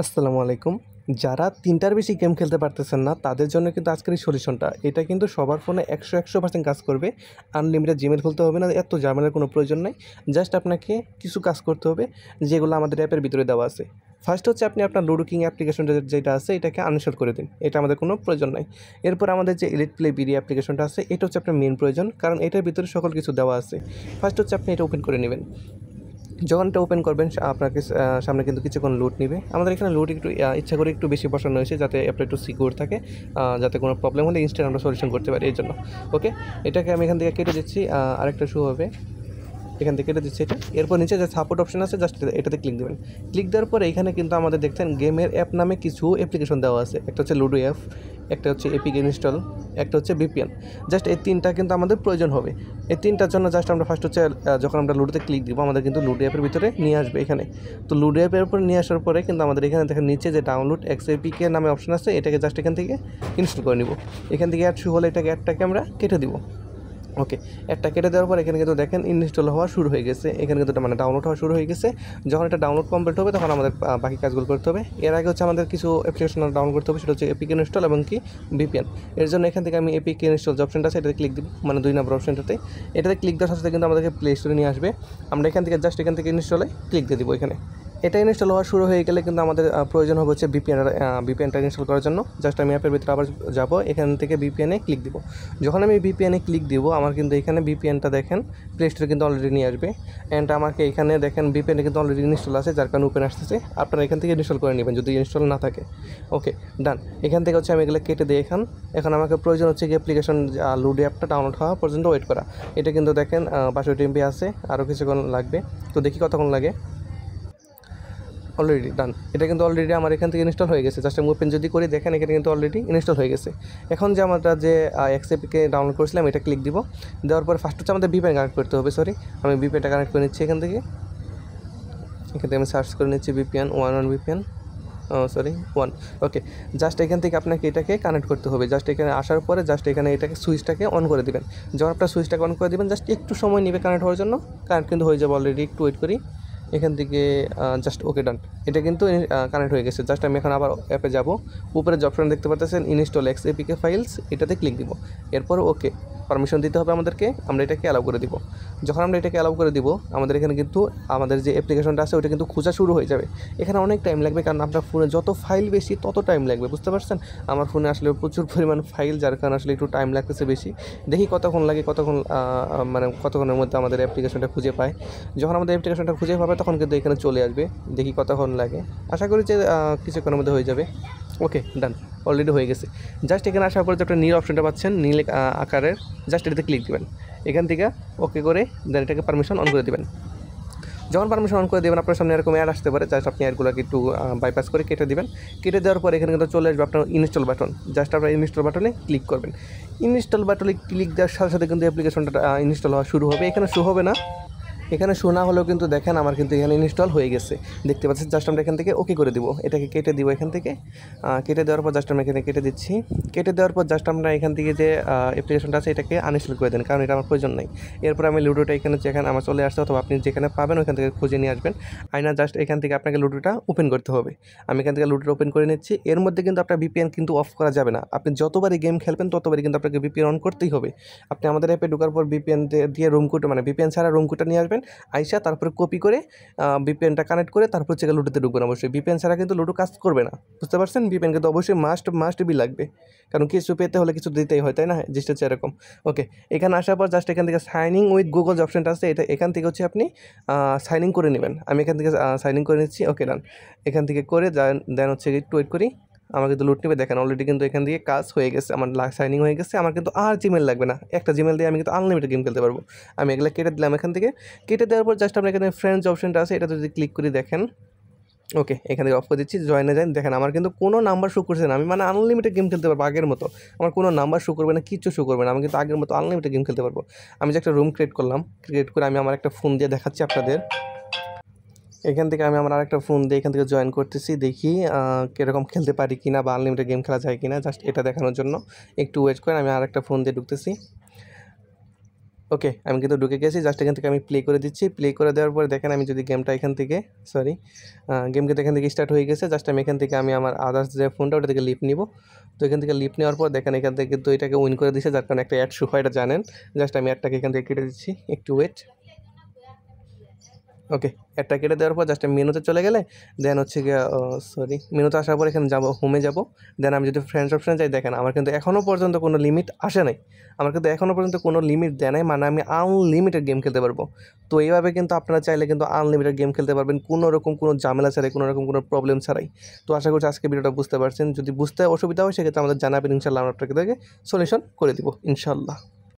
আসসালামু আলাইকুম। যারা ৩টার বেশি গেম খেলতে পারতেছেন না, তাদের জন্য কিন্তু আজকের এই সলিউশনটা। এটা কিন্তু সবার ফোনে ১০০% কাজ করবে। আনলিমিটেড জিমেইল খুলতে হবে না, এত ঝামেলার কোনো প্রয়োজন নাই। জাস্ট আপনাকে কিছু কাজ করতে হবে, যেগুলো আমাদের অ্যাপের ভিতরে দেওয়া আছে। ফার্স্ট হচ্ছে আপনি আপনার লুডো কিং অ্যাপ্লিকেশনটা যেটা আছে, এটাকে আনইনস্টল করে দিন। এটা আমাদের কোনো প্রয়োজন নাই। এরপর আমাদের যে এলিট প্লে বিডি অ্যাপ্লিকেশনটা আছে, এটা হচ্ছে আপনার মেইন প্রয়োজন, কারণ এটার ভিতরে সকল কিছু দেওয়া আছে। ফার্স্ট হচ্ছে আপনি এটা ওপেন করে নেবেন। যখন এটা ওপেন করবেন আপনাকে সামনে কিন্তু কিছুক্ষণ লুট নিবে। আমাদের এখানে লুট একটু ইচ্ছা করে একটু বেশি বসানো হয়েছে, যাতে অ্যাপটা একটু সিকিউর থাকে, যাতে কোনো প্রবলেম হলে ইনস্ট্যান্ট আমরা সলিউশন করতে পারি, এই জন্য। ওকে, এটাকে আমি এখান থেকে কেটে দিচ্ছি। আরেকটা শো হবে, এখান থেকে কেটে দিচ্ছি এটা। এরপর নিচে যে সাপোর্ট অপশন আছে, জাস্ট এটাতে ক্লিক দেবেন। ক্লিক দেওয়ার পরে এখানে কিন্তু আমাদের দেখছেন গেমের অ্যাপ নামে কিছু অ্যাপ্লিকেশন দেওয়া আছে। একটা হচ্ছে লুডো অ্যাপ, একটা হচ্ছে এপিক ইনস্টল, একটা হচ্ছে ভিপিএন। জাস্ট এই তিনটা কিন্তু আমাদের প্রয়োজন হবে। এই তিনটার জন্য জাস্ট আমরা ফার্স্ট হচ্ছে যখন আমরা লুডোতে ক্লিক দিব, আমাদের কিন্তু লুডো অ্যাপের ভিতরে নিয়ে আসবে এখানে। তো লুডো অ্যাপের উপর নিয়ে আসার পরে কিন্তু আমাদের এখানে দেখেন নিচে যে ডাউনলোড এক্সএপিকে নামে অপশন আছে, এটাকে জাস্ট এখান থেকে ইনস্টল করে নিব। এখান থেকে অ্যাড শু হলে অ্যাডটাকে আমরা কেটে দিব। ওকে, একটা কেটে দেওয়ার পর এখানে কিন্তু দেখেন ইনস্টল হওয়া শুরু হয়ে গেছে। এখানে কিন্তু মানে ডাউনলোড হওয়া শুরু হয়ে গেছে। যখন এটা ডাউনলোড কমপ্লিট হবে, তখন আমাদের বাকি কাজগুলো করতে হবে। এর আগে হচ্ছে আমাদের কিছু অ্যাপ্লিকেশন ডাউনলোড করতে হবে, সেটা হচ্ছে এপিক ইনস্টল এবং কি ভিপিএন। এর জন্য এখান থেকে আমি এপিক ইনস্টল যে অপশনটা আছে, এটাতে ক্লিক দিব, মানে 2 নম্বর অপশনটাতে। এটাতে ক্লিক দেওয়ার সাথে কিন্তু আমাদেরকে প্লে স্টোরে নিয়ে আসবে। আমরা এখান থেকে জাস্ট এখান থেকে ইনস্টলে ক্লিক দিয়ে দিব এখানে। এটা ইনস্টল হওয়া শুরু হয়ে গেলে কিন্তু আমাদের প্রয়োজন হবে হচ্ছে ভিপিএনটা ইনস্টল করার জন্য। জাস্ট আমি অ্যাপের ভিতরে আবার যাব, এখান থেকে ভিপিএনে ক্লিক দিব। যখন আমি ভিপিএনে ক্লিক দিব, আমার কিন্তু এখানে ভিপিএনটা দেখেন প্লে স্টোরে কিন্তু অলরেডি নিয়ে আসবে। অ্যান্ড আমাকে এখানে দেখেন ভিপিএনে কিন্তু অলরেডি ইনস্টল আছে, যার কারণে ওপেন আসতেছে। আপনারা এখান থেকে ইনস্টল করে নেবেন যদি ইনস্টল না থাকে। ওকে, ডান। এখান থেকে হচ্ছে আমি এগুলো কেটে দিই। এখন আমাকে প্রয়োজন হচ্ছে কি অ্যাপ্লিকেশন লুডো অ্যাপটা ডাউনলোড হওয়া পর্যন্ত ওয়েট করা। এটা কিন্তু দেখেন 65 MB আছে, আরও কিছুক্ষণ লাগবে। তো দেখি কতক্ষণ লাগে। Already done. এটা কিন্তু অলরেডি আমার এখান থেকে ইনস্টল হয়ে গেছে। জাস্ট আমি ওপেন যদি করি, দেখেন এখানে কিন্তু অলরেডি ইনস্টল হয়ে গেছে। এখন যে আমরা যে এক্সএপিকে ডাউনলোড করেছিলাম, এটা ক্লিক দিব। দেওয়ার পর ফার্স্ট হচ্ছে আমাদের ভিপিএন কানেক্ট করতে হবে। আমি ভিপিএনটা কানেক্ট করে নিচ্ছি এখান থেকে আমি সার্চ করে নিচ্ছি ভিপিএন 1 ভিপিএন, ওয়ান। ওকে, জাস্ট এখান থেকে আপনাকে এটাকে কানেক্ট করতে হবে। জাস্ট এখানে আসার পরে জাস্ট এখানে এটাকে সুইচটাকে অন করে দেবেন। যখন আপনার সুইচটাকে অন করে দেবেন, জাস্ট একটু সময় নেবে কানেক্ট হওয়ার জন্য। কানেক্ট কিন্তু হয়ে যাবে অলরেডি, একটু ওয়েট করি। এখান থেকে জাস্ট ওকে, ডান। এটা কিন্তু কানেক্ট হয়ে গেছে। জাস্ট আমি এখন আবার অ্যাপে যাব। উপরে যে অপশন দেখতে পাচ্ছেন ইনস্টল এক্সএপিকে ফাইলস, এটাতে ক্লিক দিব। এরপর ওকে পারমিশন দিতে হবে আমাদেরকে, আমরা এটাকে অ্যালাউ করে দিব। যখন আমরা এটাকে অ্যালাউ করে দিব, আমাদের এখানে কিন্তু আমাদের যে অ্যাপ্লিকেশনটা আছে, ওটা কিন্তু খোঁজা শুরু হয়ে যাবে। এখানে অনেক টাইম লাগবে, কারণ আপনার ফোনে যত ফাইল বেশি তত টাইম লাগবে, বুঝতে পারছেন। আমার ফোনে আসলে প্রচুর পরিমাণ ফাইল, যার কারণে আসলে একটু টাইম লাগতেছে বেশি। দেখি কতক্ষণ লাগে, মানে কতক্ষণের মধ্যে আমাদের অ্যাপ্লিকেশনটা খুঁজে পায়। যখন আমাদের অ্যাপ্লিকেশনটা খুঁজে পাবে, তখন কিন্তু এখানে চলে আসবে। দেখি কতক্ষণ লাগে, আশা করি যে কিছুক্ষণের মধ্যে হয়ে যাবে। ওকে, ডান, অলরেডি হয়ে গেছে। জাস্ট এখানে আসার পর যে একটা নীল অপশনটা পাচ্ছেন, নীল আকারের, জাস্ট এটাতে ক্লিক দেবেন। এখান থেকে ওকে করে দেন এটাকে পারমিশন অন করে দেবেন। যখন পারমিশন অন করে দেবেন, আপনার সামনে এরকম অ্যাড আসতে পারে। জাস্ট আপনি অ্যাডগুলোকে একটু বাইপাস করে কেটে দেবেন। কেটে দেওয়ার পর এখানে কিন্তু চলে আসবে আপনার ইনস্টল বাটন। জাস্ট আপনার ইনস্টল বাটনে ক্লিক করবেন। ইনস্টল বাটনে ক্লিক দেওয়ার সাথে সাথে কিন্তু অ্যাপ্লিকেশনটা ইনস্টল হওয়া শুরু হবে। এখানে শো হবে না, এখানে শোনা হলেও কিন্তু দেখেন আমার কিন্তু এখানে ইনস্টল হয়ে গেছে, দেখতে পাচ্ছেন। জাস্ট আমরা এখান থেকে ওকে করে দিব, এটাকে কেটে দিব। এখান থেকে কেটে দেওয়ার পর জাস্ট আমরা এখানে কেটে দিচ্ছি। কেটে দেওয়ার পর জাস্ট আমরা এখান থেকে যে অ্যাপ্লিকেশনটা আছে, এটাকে আনইনস্টল করে দেন, কারণ এটা আমার প্রয়োজন নেই। এরপর আমি লুডোটা যেখানে আমার চলে আসছে, অথবা আপনি যেখানে পাবেন ওইখান থেকে খুঁজে নিয়ে আসবেন। আয়না জাস্ট এখান থেকে আপনাকে লুডোটা ওপেন করতে হবে। আমি এখান থেকে লুডোটা ওপেন করে নিচ্ছি। এর মধ্যে কিন্তু আপনার ভিপিএন কিন্তু অফ করা যাবে না। আপনি যতবারই গেম খেলবেন, ততবারই কিন্তু আপনাকে ভিপিএন অন করতেই হবে। আপনি আমাদের অ্যাপে ঢোকার পর ভিপিএন দিয়ে রুম কোড, মানে ভিপিএন ছাড়া রুম কোডটা নিয়ে আসবেন। আইসা তারপরে কপি করে ভিপিএনটা কানেক্ট করে তারপর হচ্ছে লুডোতে ঢুকবেন। অবশ্যই ভিপিএন ছাড়া কিন্তু লুডো কাজ করবে না, বুঝতে পারছেন। ভিপিএন কিন্তু অবশ্যই মাস্ট বি লাগবে, কারণ কিছু পেতে হলে কিছু দিতেই হয়, তাই না? জিনিসটা হচ্ছে এরকম। ওকে, এখানে আসার পর জাস্ট এখান থেকে সাইন ইন উইথ গুগল যে অপশনটা আছে, এখান থেকে হচ্ছে আপনি সাইন ইন করে নেবেন। আমি এখান থেকে সাইন ইন করে নিচ্ছি। ওকে, ডান। এখান থেকে করে দেন হচ্ছে একটু ওয়েট করি। আমার কিন্তু লুট নেবে, দেখেন অলরেডি কিন্তু এখান থেকে কাজ হয়ে গেছে, আমার সাইনিং হয়ে গেছে। আমার কিন্তু আর জিমেল লাগবে না, একটা জিমেল দিয়ে আমি কিন্তু আনলিমিটেড গেম খেলতে পারবো। আমি এগুলো কেটে দিলাম এখান থেকে। কেটে দেওয়ার পর জাস্ট আমরা এখানে ফ্রেন্ডস অপশনটা আছে, এটা যদি ক্লিক করি, দেখেন ওকে, এখান থেকে অফ করে দিচ্ছি। জয়েনে যান, দেখেন আমার কিন্তু কোনো নাম্বার শো করছে না। আমি মানে আনলিমিটেড গেম খেলতে পারবো আগের মতো। আমার কোনো নাম্বার শো করবে না, কিচ্ছু শো করবে না। আমি কিন্তু আগের মতো আনলিমিটেড গেম খেলতে পারবো। আমি যে একটা রুম ক্রিয়েট করলাম, ক্রিয়েট করে আমি আমার একটা ফোন দিয়ে দেখাচ্ছি আপনাদের। এখান থেকে আমি আমার আরেকটা ফোন দিয়ে এখান থেকে জয়েন করতেছি, দেখি কীরকম খেলতে পারি কিনা, বা আনলিমিটেড গেম খেলা যায় কিনা, জাস্ট এটা দেখানোর জন্য। একটু ওয়েট করে আমি আরেকটা ফোন দিয়ে ঢুকতেছি। ওকে, আমি কিন্তু ঢুকে গেছি। জাস্ট এখান থেকে আমি প্লে করে দিচ্ছি। প্লে করে দেওয়ার পরে দেখেন আমি যদি গেমটা এখান থেকে গেম কিন্তু এখান থেকে স্টার্ট হয়ে গেছে। জাস্ট আমি এখান থেকে আমার আদার্স যে ফোনটা ওটা থেকে লিভ নিব। তো এখান থেকে লিভ নেওয়ার পর দেখেন এখান থেকে কিন্তু এটাকে উইন করে দিছে, যার কারণে একটা অ্যাড শো হয়, এটা জানেন। জাস্ট আমি অ্যাডটাকে এখান থেকে কেটে দিচ্ছি, একটু ওয়েট। ওকে, অ্যাডটা কেটে দেওয়ার পর জাস্ট মেনুতে চলে গেলে দেন হচ্ছে গিয়ে মেনুতে আসার পর এখানে যাবো, হোমে যাব। দেন আমি যদি ফ্রেন্ডস অপশানে যাই, দেখেন আমার কিন্তু এখনও পর্যন্ত কোনো লিমিট আসে নাই। আমার কিন্তু এখনও পর্যন্ত কোনো লিমিট দেয় নাই, মানে আমি আনলিমিটেড গেম খেলতে পারবো। তো এইভাবে কিন্তু আপনারা চাইলে কিন্তু আনলিমিটেড গেম খেলতে পারবেন, কোনো রকম কোনো ঝামেলা ছাড়াই, কোনো রকম কোনো প্রবলেম ছাড়াই। তো আশা করছি আজকে ভিডিওটা বুঝতে পারছেন। যদি বুঝতে অসুবিধা হয় সেক্ষেত্রে আমাদের জানাবেন, ইনশাল্লাহ আমরা আপনাকে সলিউশন করে দিব ইনশাল্লাহ।